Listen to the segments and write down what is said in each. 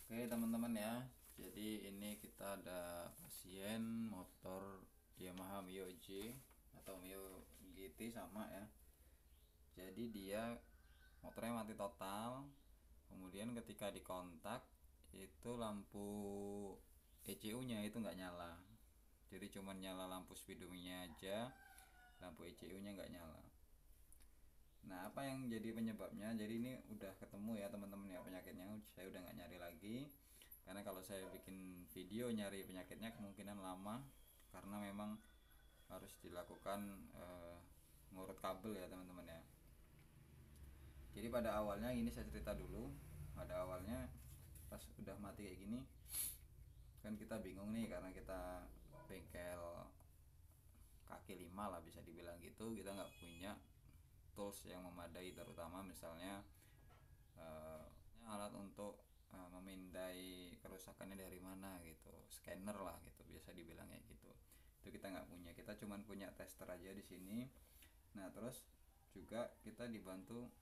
Oke teman-teman ya, jadi ini kita ada pasien motor Yamaha Mio G atau Mio GT sama ya. Jadi dia motornya mati total, kemudian ketika dikontak itu lampu ECU nya itu nggak nyala. Jadi cuma nyala lampu speedometernya aja, lampu ECU nya nggak nyala. Nah, apa yang jadi penyebabnya? Jadi ini udah ketemu ya teman-teman ya penyakitnya. Saya udah nggak nyari lagi. Karena kalau saya bikin video nyari penyakitnya kemungkinan lama karena memang harus dilakukan ngurut kabel ya teman-teman ya. Jadi pada awalnya ini saya cerita dulu. Pada awalnya pas udah mati kayak gini kan kita bingung nih karena kita bengkel kaki lima lah bisa dibilang gitu, kita nggak punya tools yang memadai, terutama misalnya uh, alat untuk memindai kerusakannya dari mana gitu, scanner lah gitu biasa dibilangnya gitu. Itu kita nggak punya, kita cuman punya tester aja di sini. Nah terus juga kita dibantu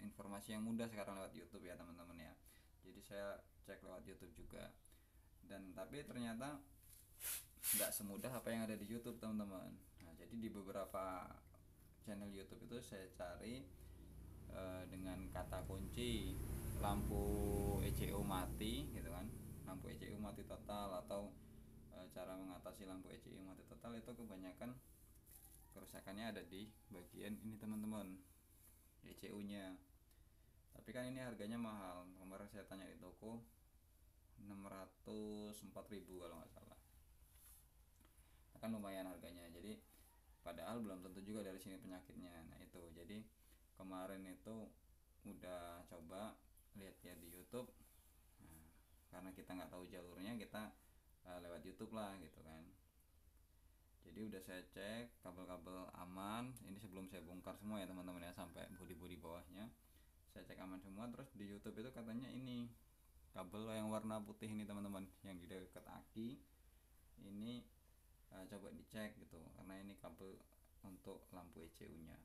informasi yang mudah sekarang lewat YouTube ya teman-teman ya. Jadi saya cek lewat YouTube juga, dan tapi ternyata nggak semudah apa yang ada di YouTube teman-teman. Nah jadi di beberapa channel YouTube itu saya cari dengan kata kunci lampu ECU mati gitu kan, lampu ECU mati total atau cara mengatasi lampu ECU mati total, itu kebanyakan kerusakannya ada di bagian ini teman-teman, ECU nya. Tapi kan ini harganya mahal, kemarin saya tanya di toko 604.000 kalau nggak salah, kan lumayan harganya. Jadi padahal belum tentu juga dari sini penyakitnya. Nah itu jadi kemarin itu udah coba lihat ya di YouTube. Nah, karena kita nggak tahu jalurnya, kita lewat YouTube lah gitu kan. Jadi udah saya cek kabel-kabel aman. Ini sebelum saya bongkar semua ya teman-teman ya, sampai bodi-bodi bawahnya saya cek aman semua. Terus di YouTube itu katanya ini kabel yang warna putih ini teman-teman, yang di dekat aki ini coba dicek gitu, karena ini kabel untuk lampu ECU nya.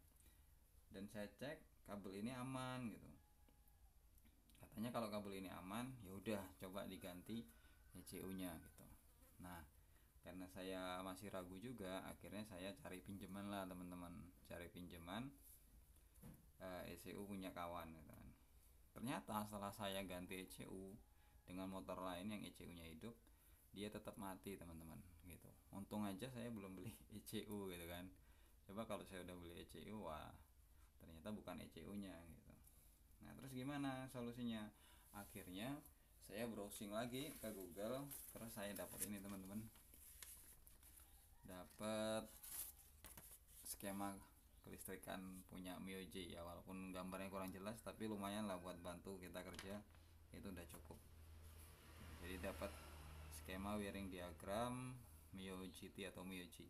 Dan saya cek kabel ini aman gitu, katanya kalau kabel ini aman ya udah coba diganti ECU nya gitu. Nah karena saya masih ragu juga, akhirnya saya cari pinjaman lah teman-teman, cari pinjaman ECU punya kawan gitu kan. Ternyata setelah saya ganti ECU dengan motor lain yang ECU nya hidup, dia tetap mati teman-teman gitu. Untung aja saya belum beli ECU gitu kan. Coba kalau saya udah beli ECU, wah ternyata bukan ECU nya gitu. Nah terus gimana solusinya? Akhirnya saya browsing lagi ke Google, terus saya dapat ini teman-teman, dapat skema kelistrikan punya Mio J ya, walaupun gambarnya kurang jelas tapi lumayan lah buat bantu kita kerja, itu udah cukup. Jadi dapat skema wiring diagram Mio GT atau Mio G.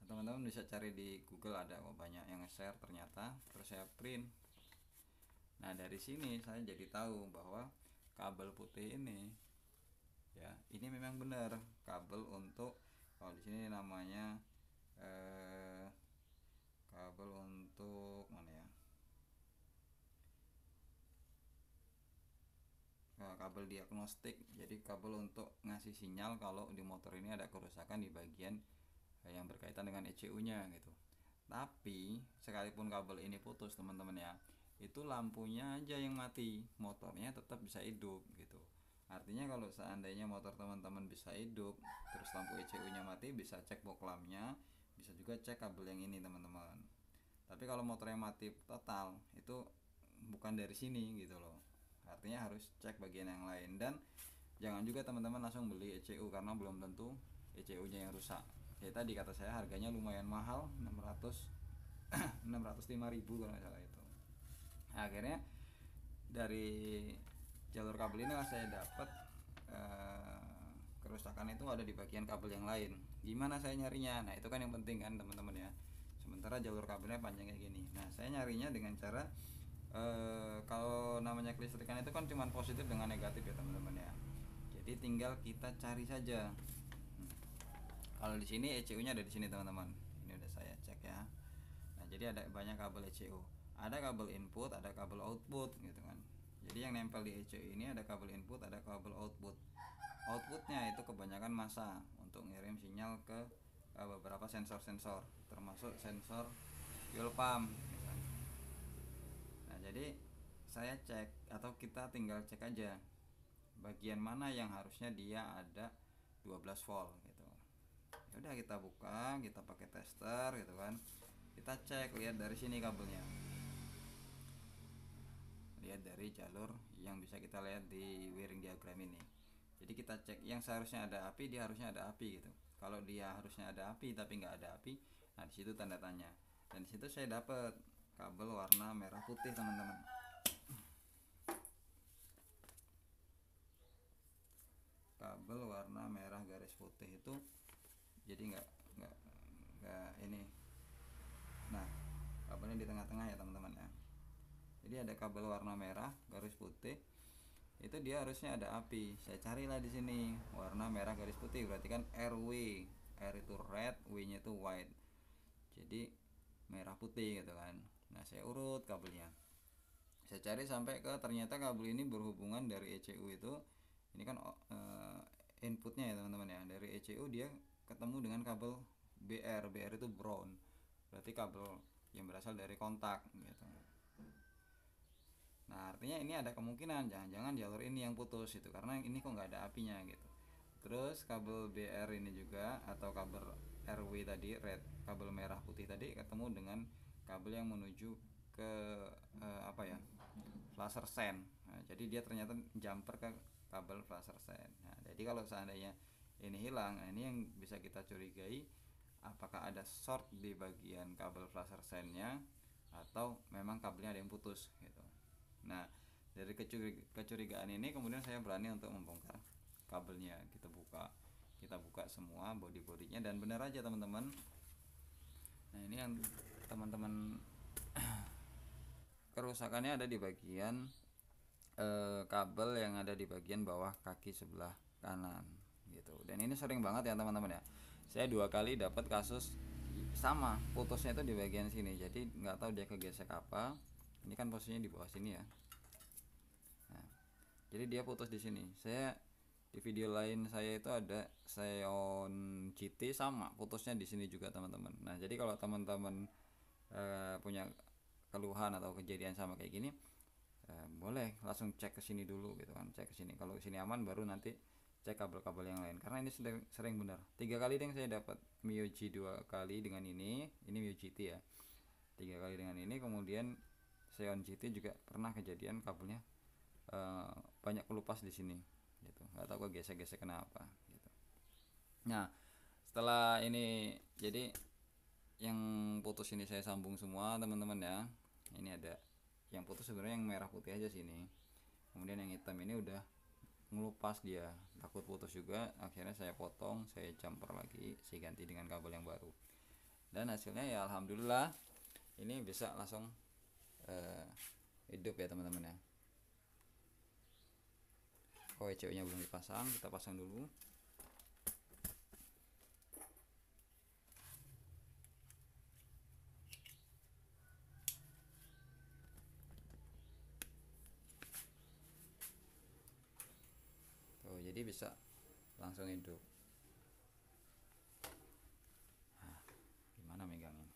Nah, teman-teman bisa cari di Google, ada kok banyak yang nge-share ternyata. Terus saya print. Nah dari sini saya jadi tahu bahwa kabel putih ini ya, ini memang benar kabel untuk, kalau di sini namanya kabel untuk mana ya, kabel diagnostik. Jadi kabel untuk ngasih sinyal kalau di motor ini ada kerusakan di bagian yang berkaitan dengan ECU nya gitu. Tapi sekalipun kabel ini putus teman-teman ya, itu lampunya aja yang mati, motornya tetap bisa hidup gitu. Artinya kalau seandainya motor teman-teman bisa hidup terus lampu ECU nya mati, bisa cek poklamnya, bisa juga cek kabel yang ini teman-teman. Tapi kalau motornya mati total, itu bukan dari sini gitu loh, artinya harus cek bagian yang lain. Dan jangan juga teman-teman langsung beli ECU karena belum tentu ECU nya yang rusak. Ya tadi kata saya harganya lumayan mahal, 605.000 kalau nggak salah itu. Nah, akhirnya dari jalur kabel ini lah saya dapat kerusakan itu ada di bagian kabel yang lain. Gimana saya nyarinya? Nah itu kan yang penting kan teman-teman ya. Sementara jalur kabelnya panjang kayak gini. Nah saya nyarinya dengan cara kalau namanya kelistrikan itu kan cuma positif dengan negatif ya teman-teman ya. Jadi tinggal kita cari saja. Kalau di sini ECU-nya ada di sini teman-teman. Ini udah saya cek ya. Nah jadi ada banyak kabel ECU. Ada kabel input, ada kabel output gitu kan. Jadi Jadi yang nempel di ECU ini ada kabel input, ada kabel output. Outputnya itu kebanyakan massa untuk ngirim sinyal ke beberapa sensor-sensor, termasuk sensor fuel pump. Nah, jadi saya cek, atau kita tinggal cek aja bagian mana yang harusnya dia ada 12 volt gitu. Ya udah, kita buka, kita pakai tester gitu kan. Kita cek, lihat dari sini kabelnya. Lihat dari jalur yang bisa kita lihat di wiring diagram ini. Jadi kita cek, yang seharusnya ada api, dia harusnya ada api gitu. Kalau dia harusnya ada api tapi nggak ada api, nah di situ tanda tanya. Dan di situ saya dapat kabel warna merah putih, teman-teman. Kabel warna merah garis putih itu jadi nggak ini. Nah, kabelnya di tengah-tengah ya teman-teman ya. Jadi ada kabel warna merah garis putih, itu dia harusnya ada api. Saya carilah di sini warna merah garis putih, berarti kan RW. R itu red, W-nya itu white. Jadi merah putih gitu kan. Nah, saya urut kabelnya. Saya cari sampai ke, ternyata kabel ini berhubungan dari ECU itu. Ini kan inputnya ya teman-teman ya. Dari ECU dia ketemu dengan kabel BR. BR itu brown. Berarti kabel yang berasal dari kontak gitu. Nah, artinya ini ada kemungkinan jangan-jangan jalur ini yang putus itu, karena ini kok nggak ada apinya gitu. Terus kabel BR ini juga, atau kabel RW tadi, red, kabel merah putih tadi ketemu dengan kabel yang menuju ke flasher send. Nah, jadi dia ternyata jumper ke kabel flasher send. Nah, jadi kalau seandainya ini hilang, nah ini yang bisa kita curigai, apakah ada short di bagian kabel flasher sendnya, atau memang kabelnya ada yang putus gitu. Nah, dari kecurigaan ini kemudian saya berani untuk membongkar kabelnya. Kita buka semua bodi-bodinya, dan benar aja teman-teman. Nah, ini yang teman-teman kerusakannya ada di bagian kabel yang ada di bagian bawah kaki sebelah kanan gitu. Dan ini sering banget ya teman-teman ya. Saya 2 kali dapat kasus sama, putusnya itu di bagian sini. Jadi nggak tahu dia kegesek apa. Ini kan posisinya di bawah sini ya. Nah, jadi dia putus di sini. Saya di video lain saya itu ada Xeon GT sama, putusnya di sini juga teman-teman. Nah, jadi kalau teman-teman punya keluhan atau kejadian sama kayak gini, boleh langsung cek ke sini dulu gitu kan. Cek ke sini, kalau sini aman baru nanti cek kabel-kabel yang lain, karena ini sering benar. 3 kali yang saya dapat MIUI 2 kali dengan ini MIUI GT ya. 3 kali dengan ini, kemudian Xeon GT juga pernah kejadian kabelnya banyak kelupas di sini gitu. Nggak tahu kok gesek-gesek kenapa gitu. Nah, setelah ini, jadi yang putus ini saya sambung semua teman-teman ya. Ini ada yang putus sebenarnya yang merah putih aja sini. Kemudian yang hitam ini udah ngelupas, dia takut putus juga. Akhirnya saya potong, saya jumper lagi, saya ganti dengan kabel yang baru. Dan hasilnya ya alhamdulillah ini bisa langsung hidup ya teman-teman ya. ECU nya belum dipasang, kita pasang dulu. Jadi bisa langsung hidup. Nah, gimana megangnya?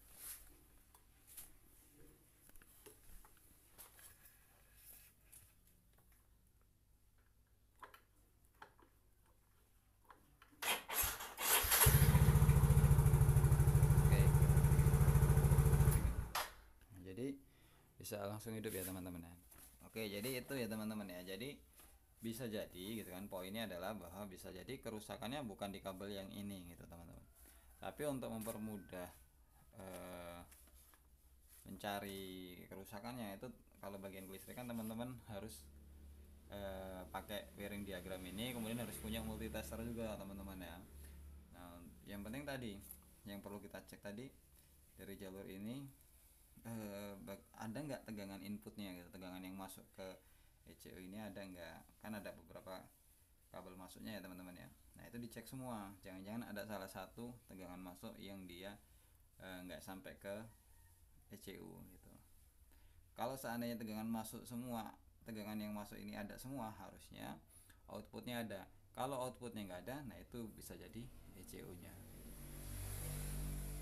Oke. Nah, jadi bisa langsung hidup ya teman-teman ya. Oke, jadi itu ya teman-teman ya. Jadi bisa jadi gitu kan, poinnya adalah bahwa bisa jadi kerusakannya bukan di kabel yang ini gitu teman-teman. Tapi untuk mempermudah mencari kerusakannya, itu kalau bagian kelistrikan teman-teman harus pakai wiring diagram ini, kemudian harus punya multitester juga teman-teman ya. Nah, yang penting tadi yang perlu kita cek tadi dari jalur ini, ada nggak tegangan inputnya gitu, tegangan yang masuk ke ECU ini ada nggak. Kan ada beberapa kabel masuknya ya teman-teman ya. Nah, itu dicek semua, jangan-jangan ada salah satu tegangan masuk yang dia nggak sampai ke ECU gitu. Kalau seandainya tegangan masuk semua tegangan yang masuk ini ada semua, harusnya outputnya ada. Kalau outputnya nggak ada, nah itu bisa jadi ECU nya.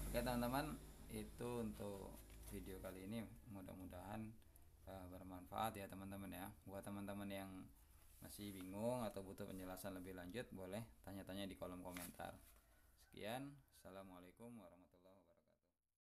Oke teman-teman, itu untuk video kali ini. Mudah-mudahan bermanfaat ya teman-teman ya. Buat teman-teman yang masih bingung atau butuh penjelasan lebih lanjut, boleh tanya-tanya di kolom komentar. Sekian, assalamualaikum warahmatullahi wabarakatuh.